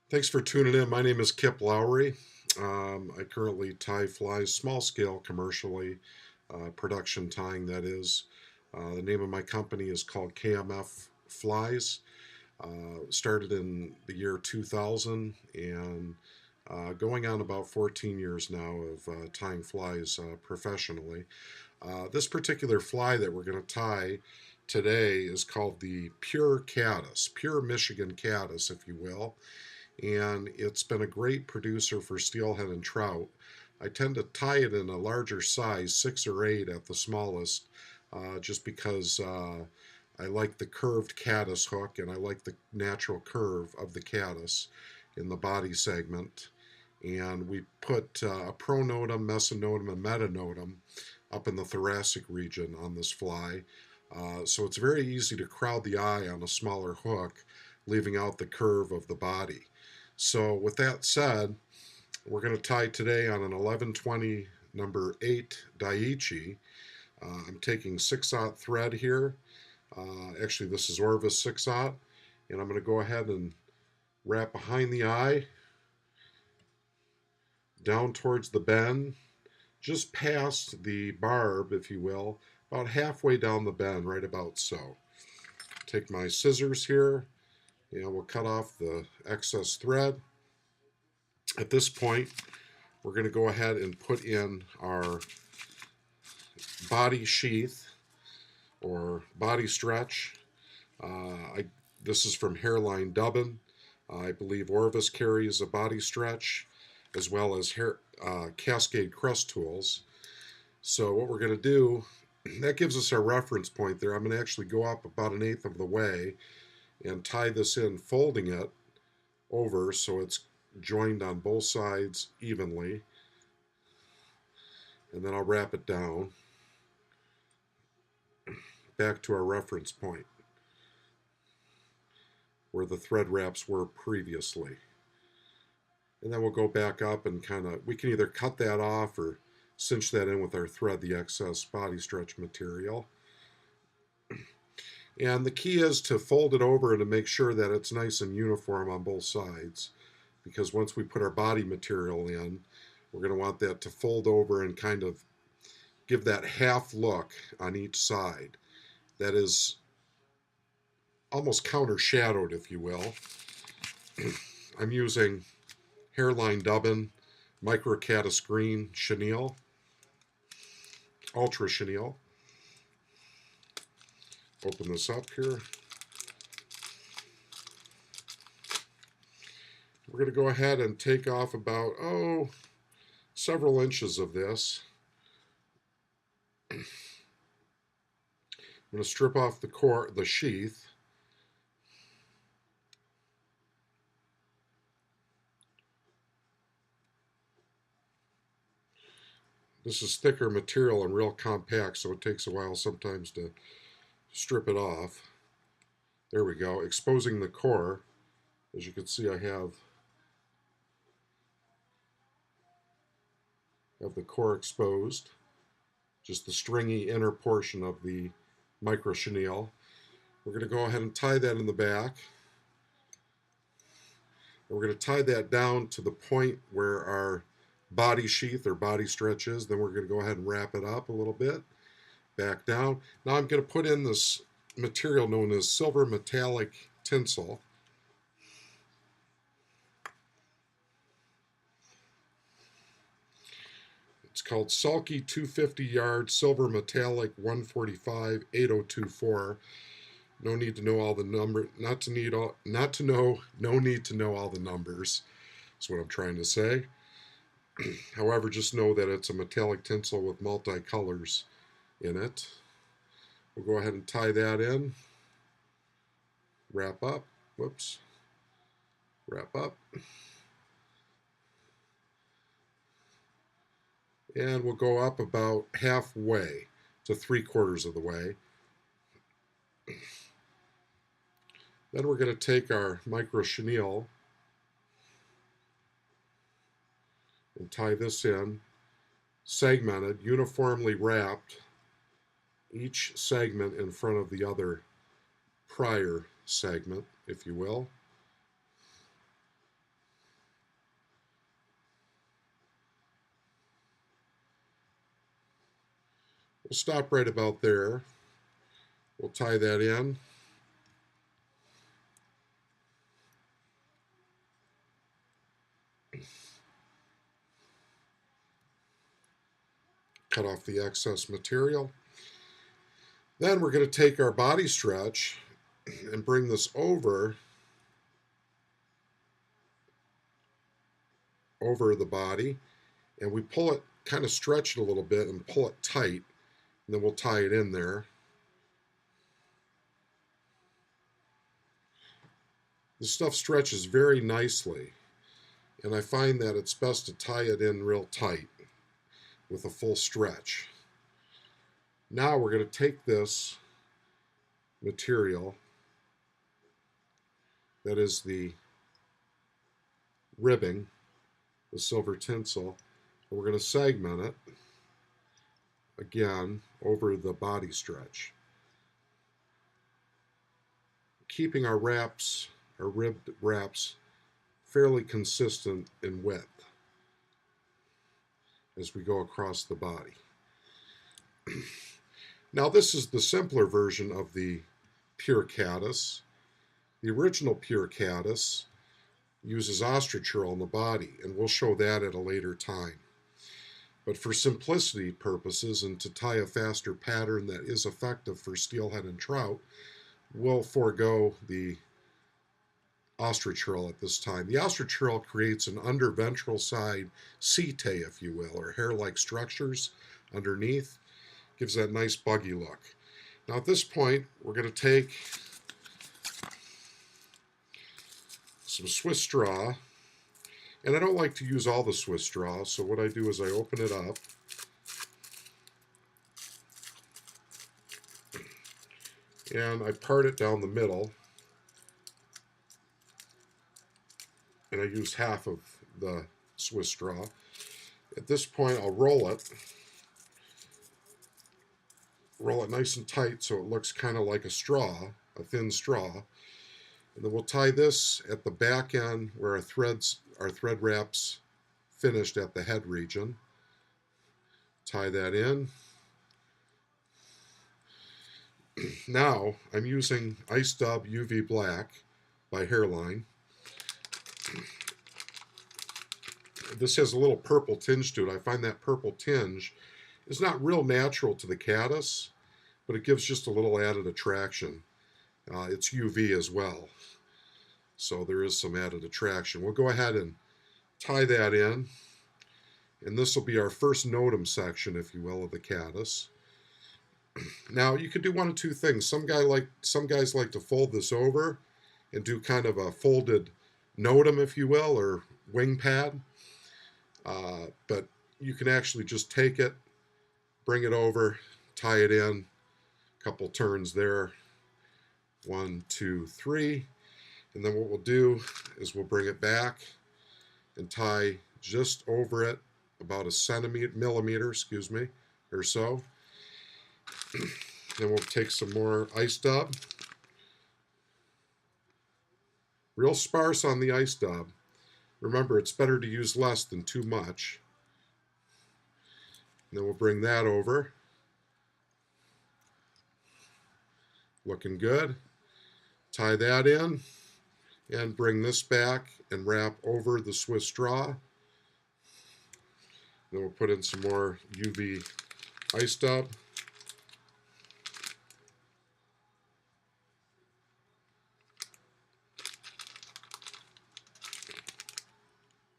Thanks for tuning in. My name is Kip Lowry. I currently tie flies small scale commercially, production tying that is. The name of my company is called KMF Flies. Started in the year 2000 and going on about 14 years now of tying flies professionally. This particular fly that we're going to tie today is called the Pure Caddis, Pure Michigan Caddis, if you will, and it's been a great producer for steelhead and trout. I tend to tie it in a larger size, 6 or 8 at the smallest, just because I like the curved caddis hook and I like the natural curve of the caddis in the body segment. And we put a pronotum, mesonotum, and metanotum up in the thoracic region on this fly. So it's very easy to crowd the eye on a smaller hook, leaving out the curve of the body. So with that said, we're going to tie today on an 1120 number 8 Daiichi. I'm taking 6/0 thread here. Actually, this is Orvis 6/0, and I'm going to go ahead and wrap behind the eye, down towards the bend, just past the barb, if you will, about halfway down the bend, right about so. Take my scissors here, and we'll cut off the excess thread. At this point, we're going to go ahead and put in our body sheath or body stretch. This is from Hairline Dubbin. I believe Orvis carries a body stretch as well as Cascade Crest tools. So what we're going to do, that gives us our reference point there. I'm going to actually go up about 1/8 of the way and tie this in, folding it over so it's joined on both sides evenly. And then I'll wrap it down back to our reference point where the thread wraps were previously. And then we'll go back up and we can either cut that off or cinch that in with our thread, the excess body stretch material. And the key is to fold it over and to make sure that it's nice and uniform on both sides, because once we put our body material in, we're going to want that to fold over and kind of give that half look on each side. That is almost counter-shadowed, if you will. I'm using Hairline Dubbin Micro Caddis Green Chenille, Ultra Chenille. Open this up here. We're going to go ahead and take off about, several inches of this. I'm going to strip off the sheath. This is thicker material and real compact, so it takes a while sometimes to strip it off. There we go, exposing the core. As you can see, I have the core exposed, just the stringy inner portion of the micro chenille. We're going to go ahead and tie that in the back. And we're going to tie that down to the point where our body sheath or body stretch is. Then we're going to go ahead and wrap it up a little bit, back down. Now I'm going to put in this material known as silver metallic tinsel. It's called Sulky 250 yard silver metallic 145 8024. No need to know all the number. No need to know all the numbers. That's what I'm trying to say. However, just know that it's a metallic tinsel with multi-colors in it. We'll go ahead and tie that in. Wrap up. Whoops. Wrap up. And we'll go up about halfway to 3/4 of the way. Then we're going to take our micro chenille and tie this in, segmented, uniformly wrapped, each segment in front of the other prior segment, if you will. We'll stop right about there. We'll tie that in. Cut off the excess material. Then we're going to take our body stretch and bring this over the body, and we pull it, kind of stretch it a little bit and pull it tight, and then we'll tie it in there. This stuff stretches very nicely, and I find that it's best to tie it in real tight with a full stretch. Now we're going to take this material, that is the ribbing, the silver tinsel, and we're going to segment it again over the body stretch, keeping our wraps, our ribbed wraps, fairly consistent in width as we go across the body. Now this is the simpler version of the pure caddis. The original pure caddis uses ostrich herl in the body, and we'll show that at a later time. But for simplicity purposes and to tie a faster pattern that is effective for steelhead and trout, we'll forego the ostrich herl at this time. The ostrich herl creates an underventral side setae, if you will, or hair-like structures underneath. Gives that nice buggy look. Now at this point, we're going to take some Swiss straw, and I don't like to use all the Swiss straw, so what I do is I open it up, and I part it down the middle, and I use half of the Swiss straw. At this point, I'll roll it nice and tight so it looks kind of like a straw, a thin straw. And then we'll tie this at the back end where our thread wraps finished at the head region. Tie that in. Now I'm using Ice Dub UV Black by Hairline. This has a little purple tinge to it. I find that purple tinge is not real natural to the caddis, but it gives just a little added attraction. It's UV as well, so there is some added attraction. We'll go ahead and tie that in, and this will be our first notum section, if you will, of the caddis. Now you could do one of two things. Some guys like to fold this over and do kind of a folded notum, if you will, or wing pad. But you can actually just take it, bring it over, tie it in, a couple turns there, 1, 2, 3, and then what we'll do is we'll bring it back and tie just over it about a millimeter, or so. Then we'll take some more Ice Dub, real sparse on the Ice Dub. Remember, it's better to use less than too much. And then we'll bring that over. Looking good. Tie that in and bring this back and wrap over the Swiss straw. Then we'll put in some more UV Ice Dub.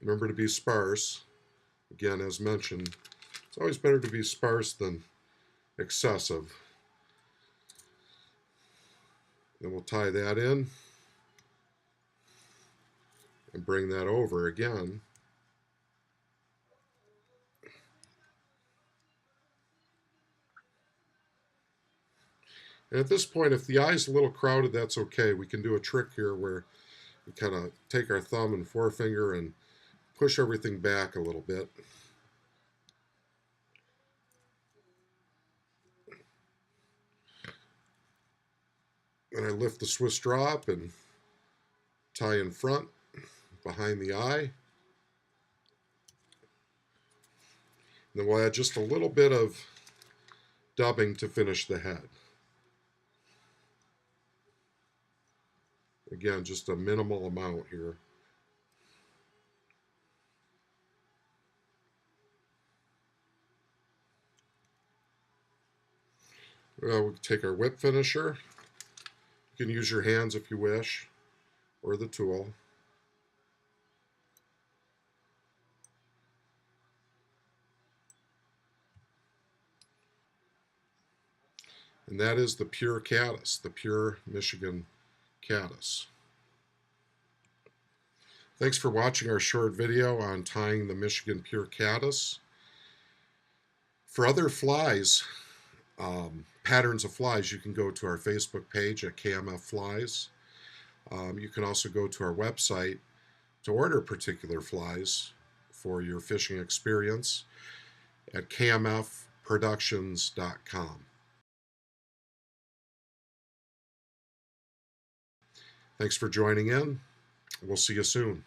Remember to be sparse. Again, as mentioned, it's always better to be sparse than excessive. Then we'll tie that in and bring that over again. And at this point, if the eye's a little crowded, that's okay. We can do a trick here where we kind of take our thumb and forefinger and push everything back a little bit. And I lift the Swiss straw up and tie in front, behind the eye. And then we'll add just a little bit of dubbing to finish the head. Again, just a minimal amount here. We'll take our whip finisher. You can use your hands if you wish, or the tool. And that is the pure caddis, the pure Michigan caddis. Thanks for watching our short video on tying the Michigan pure caddis. For other flies, patterns of flies, you can go to our Facebook page at KMF Flies. You can also go to our website to order particular flies for your fishing experience at kmfproductions.com. Thanks for joining in. We'll see you soon.